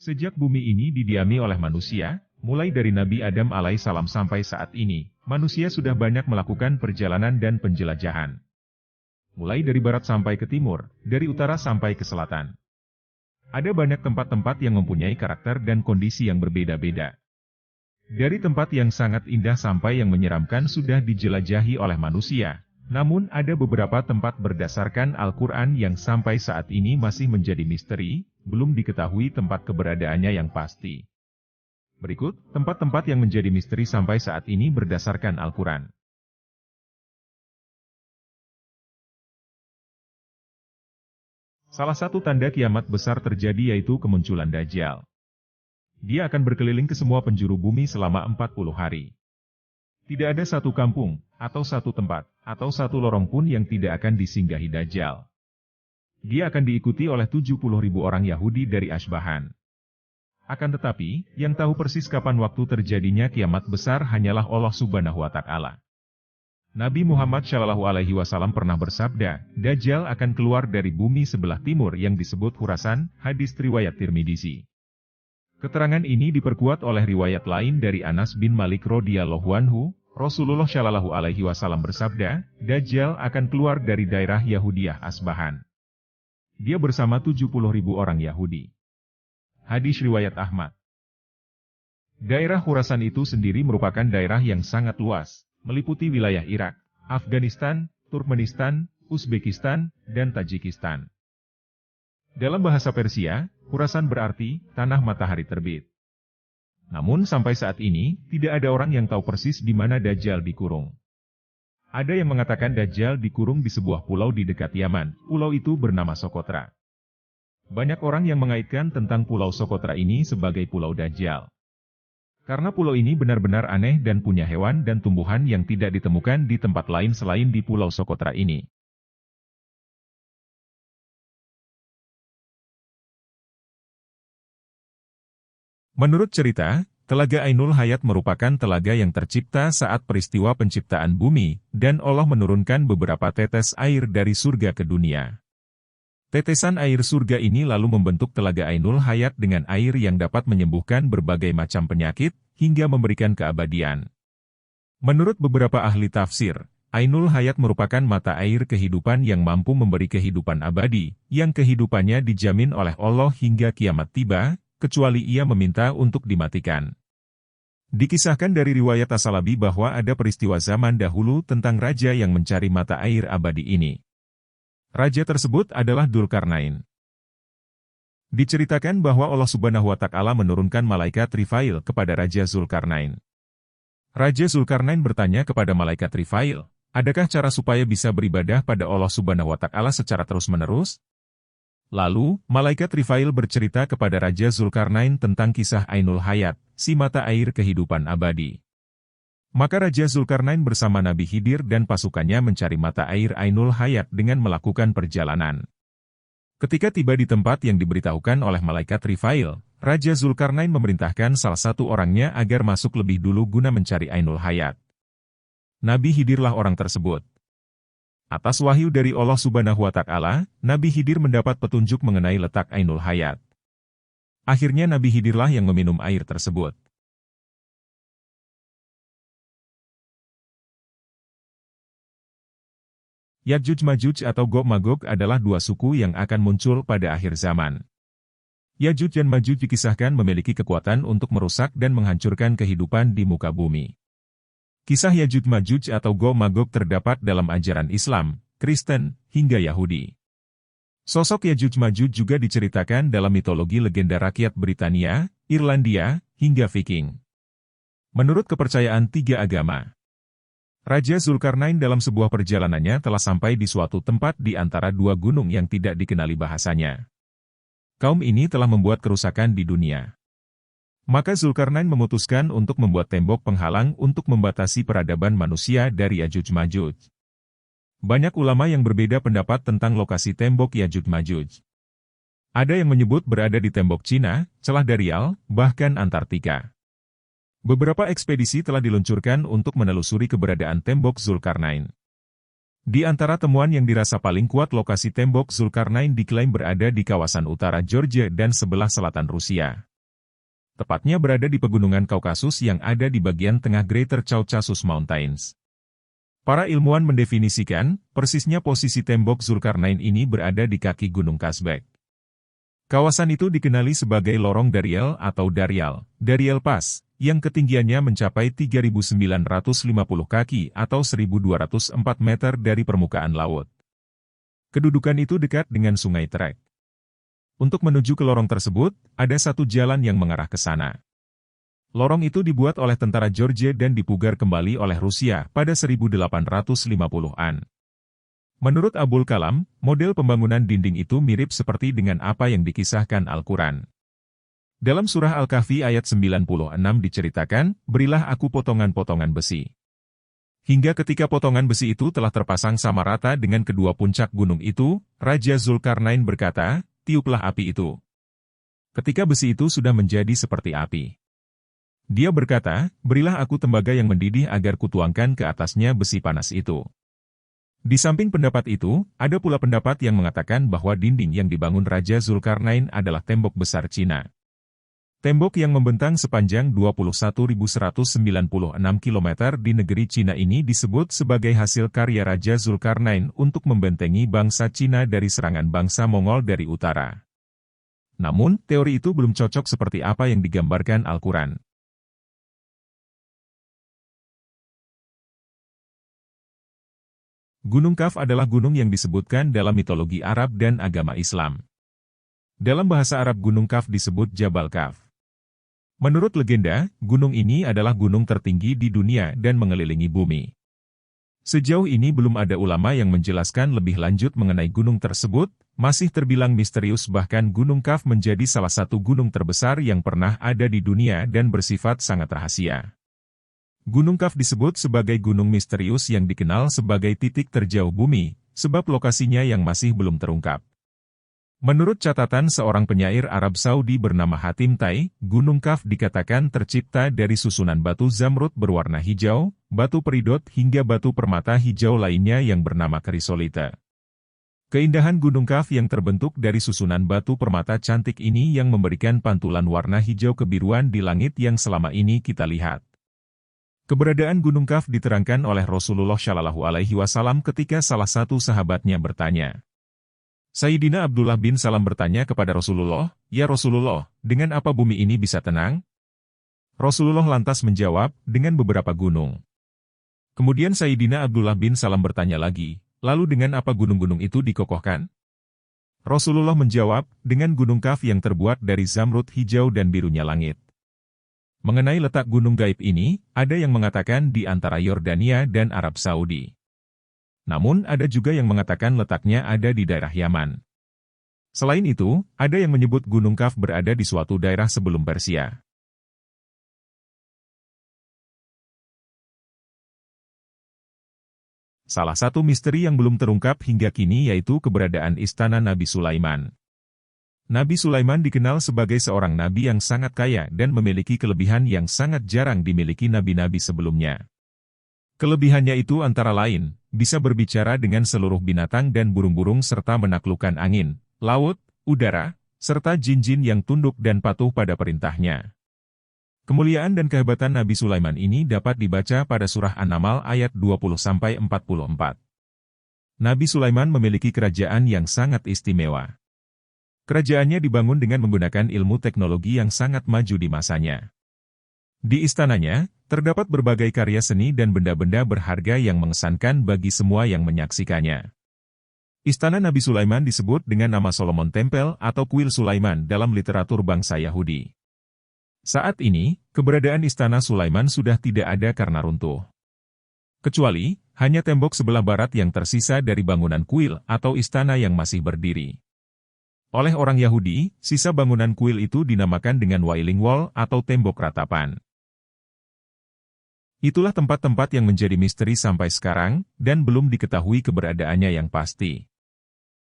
Sejak bumi ini didiami oleh manusia, mulai dari Nabi Adam alaihissalam sampai saat ini, manusia sudah banyak melakukan perjalanan dan penjelajahan. Mulai dari barat sampai ke timur, dari utara sampai ke selatan. Ada banyak tempat-tempat yang mempunyai karakter dan kondisi yang berbeda-beda. Dari tempat yang sangat indah sampai yang menyeramkan sudah dijelajahi oleh manusia. Namun ada beberapa tempat berdasarkan Al-Quran yang sampai saat ini masih menjadi misteri, belum diketahui tempat keberadaannya yang pasti. Berikut, tempat-tempat yang menjadi misteri sampai saat ini berdasarkan Al-Quran. Salah satu tanda kiamat besar terjadi yaitu kemunculan Dajjal. Dia akan berkeliling ke semua penjuru bumi selama 40 hari. Tidak ada satu kampung, atau satu tempat, atau satu lorong pun yang tidak akan disinggahi Dajjal. Dia akan diikuti oleh 70.000 orang Yahudi dari Asbahan. Akan tetapi, yang tahu persis kapan waktu terjadinya kiamat besar hanyalah Allah Subhanahu wa Ta'ala. Nabi Muhammad SAW pernah bersabda, Dajjal akan keluar dari bumi sebelah timur yang disebut Khurasan, hadis riwayat Tirmidzi. Keterangan ini diperkuat oleh riwayat lain dari Anas bin Malik radhiyallahu anhu, Rasulullah SAW bersabda, Dajjal akan keluar dari daerah Yahudiyah Asbahan. Dia bersama 70.000 orang Yahudi. Hadis riwayat Ahmad. Daerah Khurasan itu sendiri merupakan daerah yang sangat luas, meliputi wilayah Irak, Afghanistan, Turkmenistan, Uzbekistan, dan Tajikistan. Dalam bahasa Persia, Khurasan berarti tanah matahari terbit. Namun sampai saat ini, tidak ada orang yang tahu persis di mana Dajjal dikurung. Ada yang mengatakan Dajjal dikurung di sebuah pulau di dekat Yaman, pulau itu bernama Sokotra. Banyak orang yang mengaitkan tentang pulau Sokotra ini sebagai pulau Dajjal. Karena pulau ini benar-benar aneh dan punya hewan dan tumbuhan yang tidak ditemukan di tempat lain selain di pulau Sokotra ini. Menurut cerita, Telaga Ainul Hayat merupakan telaga yang tercipta saat peristiwa penciptaan bumi, dan Allah menurunkan beberapa tetes air dari surga ke dunia. Tetesan air surga ini lalu membentuk Telaga Ainul Hayat dengan air yang dapat menyembuhkan berbagai macam penyakit, hingga memberikan keabadian. Menurut beberapa ahli tafsir, Ainul Hayat merupakan mata air kehidupan yang mampu memberi kehidupan abadi, yang kehidupannya dijamin oleh Allah hingga kiamat tiba, kecuali ia meminta untuk dimatikan. Dikisahkan dari riwayat As-Salabi bahwa ada peristiwa zaman dahulu tentang raja yang mencari mata air abadi ini. Raja tersebut adalah Dzulkarnain. Diceritakan bahwa Allah Subhanahu wa Ta'ala menurunkan malaikat Rifail kepada Raja Dzulkarnain. Raja Dzulkarnain bertanya kepada malaikat Rifail, adakah cara supaya bisa beribadah pada Allah Subhanahu wa Ta'ala secara terus-menerus? Lalu, malaikat Rifail bercerita kepada Raja Dzulkarnain tentang kisah Ainul Hayat, si mata air kehidupan abadi. Maka Raja Dzulkarnain bersama Nabi Khidir dan pasukannya mencari mata air Ainul Hayat dengan melakukan perjalanan. Ketika tiba di tempat yang diberitahukan oleh malaikat Rifail, Raja Dzulkarnain memerintahkan salah satu orangnya agar masuk lebih dulu guna mencari Ainul Hayat. Nabi Khidirlah orang tersebut. Atas wahyu dari Allah Subhanahu wa Ta'ala, Nabi Khidir mendapat petunjuk mengenai letak Ainul Hayat. Akhirnya Nabi Khidirlah yang meminum air tersebut. Ya'juj-Ma'juj atau Gog-Magog adalah dua suku yang akan muncul pada akhir zaman. Ya'juj dan Ma'juj dikisahkan memiliki kekuatan untuk merusak dan menghancurkan kehidupan di muka bumi. Kisah Ya'juj-Ma'juj atau Gog-Magog terdapat dalam ajaran Islam, Kristen, hingga Yahudi. Sosok Ya'juj-Ma'juj juga diceritakan dalam mitologi legenda rakyat Britania, Irlandia, hingga Viking. Menurut kepercayaan tiga agama, Raja Dzulkarnain dalam sebuah perjalanannya telah sampai di suatu tempat di antara dua gunung yang tidak dikenali bahasanya. Kaum ini telah membuat kerusakan di dunia. Maka Dzulkarnain memutuskan untuk membuat tembok penghalang untuk membatasi peradaban manusia dari Ya'juj-Ma'juj. Banyak ulama yang berbeda pendapat tentang lokasi tembok Ya'juj-Ma'juj. Ada yang menyebut berada di tembok Cina, Celah Darial, bahkan Antartika. Beberapa ekspedisi telah diluncurkan untuk menelusuri keberadaan tembok Dzulkarnain. Di antara temuan yang dirasa paling kuat, lokasi tembok Dzulkarnain diklaim berada di kawasan utara Georgia dan sebelah selatan Rusia. Tepatnya berada di pegunungan Kaukasus yang ada di bagian tengah Greater Caucasus Mountains. Para ilmuwan mendefinisikan, persisnya posisi tembok Zulkarnain ini berada di kaki Gunung Kazbek. Kawasan itu dikenali sebagai lorong Dariel atau Dariel Pass, yang ketinggiannya mencapai 3.950 kaki atau 1.204 meter dari permukaan laut. Kedudukan itu dekat dengan Sungai Terek. Untuk menuju ke lorong tersebut, ada satu jalan yang mengarah ke sana. Lorong itu dibuat oleh tentara Georgia dan dipugar kembali oleh Rusia pada 1850-an. Menurut Abul Kalam, model pembangunan dinding itu mirip seperti dengan apa yang dikisahkan Al-Quran. Dalam surah Al-Kahfi ayat 96 diceritakan, "Berilah aku potongan-potongan besi." Hingga ketika potongan besi itu telah terpasang sama rata dengan kedua puncak gunung itu, Raja Zulkarnain berkata, "Tiuplah api itu." Ketika besi itu sudah menjadi seperti api, dia berkata, "Berilah aku tembaga yang mendidih agar kutuangkan ke atasnya besi panas itu." Di samping pendapat itu, ada pula pendapat yang mengatakan bahwa dinding yang dibangun Raja Zulkarnain adalah tembok besar Cina. Tembok yang membentang sepanjang 21.196 km di negeri Cina ini disebut sebagai hasil karya Raja Zulkarnain untuk membentengi bangsa Cina dari serangan bangsa Mongol dari utara. Namun, teori itu belum cocok seperti apa yang digambarkan Al-Quran. Gunung Kaf adalah gunung yang disebutkan dalam mitologi Arab dan agama Islam. Dalam bahasa Arab Gunung Kaf disebut Jabal Kaf. Menurut legenda, gunung ini adalah gunung tertinggi di dunia dan mengelilingi bumi. Sejauh ini belum ada ulama yang menjelaskan lebih lanjut mengenai gunung tersebut, masih terbilang misterius bahkan Gunung Kaf menjadi salah satu gunung terbesar yang pernah ada di dunia dan bersifat sangat rahasia. Gunung Kaf disebut sebagai gunung misterius yang dikenal sebagai titik terjauh bumi, sebab lokasinya yang masih belum terungkap. Menurut catatan seorang penyair Arab Saudi bernama Hatim Tai, Gunung Kaf dikatakan tercipta dari susunan batu zamrud berwarna hijau, batu peridot hingga batu permata hijau lainnya yang bernama krisolita. Keindahan Gunung Kaf yang terbentuk dari susunan batu permata cantik ini yang memberikan pantulan warna hijau kebiruan di langit yang selama ini kita lihat. Keberadaan Gunung Kaf diterangkan oleh Rasulullah Shallallahu Alaihi Wasallam ketika salah satu sahabatnya bertanya. Sayyidina Abdullah bin Salam bertanya kepada Rasulullah, "Ya Rasulullah, dengan apa bumi ini bisa tenang?" Rasulullah lantas menjawab, "Dengan beberapa gunung." Kemudian Sayyidina Abdullah bin Salam bertanya lagi, "Lalu dengan apa gunung-gunung itu dikokohkan?" Rasulullah menjawab, "Dengan Gunung Kaf yang terbuat dari zamrud hijau dan birunya langit." Mengenai letak gunung gaib ini, ada yang mengatakan di antara Yordania dan Arab Saudi. Namun ada juga yang mengatakan letaknya ada di daerah Yaman. Selain itu, ada yang menyebut Gunung Kaf berada di suatu daerah sebelum Persia. Salah satu misteri yang belum terungkap hingga kini yaitu keberadaan istana Nabi Sulaiman. Nabi Sulaiman dikenal sebagai seorang nabi yang sangat kaya dan memiliki kelebihan yang sangat jarang dimiliki nabi-nabi sebelumnya. Kelebihannya itu antara lain, bisa berbicara dengan seluruh binatang dan burung-burung serta menaklukkan angin, laut, udara, serta jin-jin yang tunduk dan patuh pada perintahnya. Kemuliaan dan kehebatan Nabi Sulaiman ini dapat dibaca pada surah An-Naml ayat 20-44. Nabi Sulaiman memiliki kerajaan yang sangat istimewa. Kerajaannya dibangun dengan menggunakan ilmu teknologi yang sangat maju di masanya. Di istananya, terdapat berbagai karya seni dan benda-benda berharga yang mengesankan bagi semua yang menyaksikannya. Istana Nabi Sulaiman disebut dengan nama Solomon Temple atau Kuil Sulaiman dalam literatur bangsa Yahudi. Saat ini, keberadaan Istana Sulaiman sudah tidak ada karena runtuh. Kecuali, hanya tembok sebelah barat yang tersisa dari bangunan kuil atau istana yang masih berdiri. Oleh orang Yahudi, sisa bangunan kuil itu dinamakan dengan Wailing Wall atau tembok ratapan. Itulah tempat-tempat yang menjadi misteri sampai sekarang, dan belum diketahui keberadaannya yang pasti.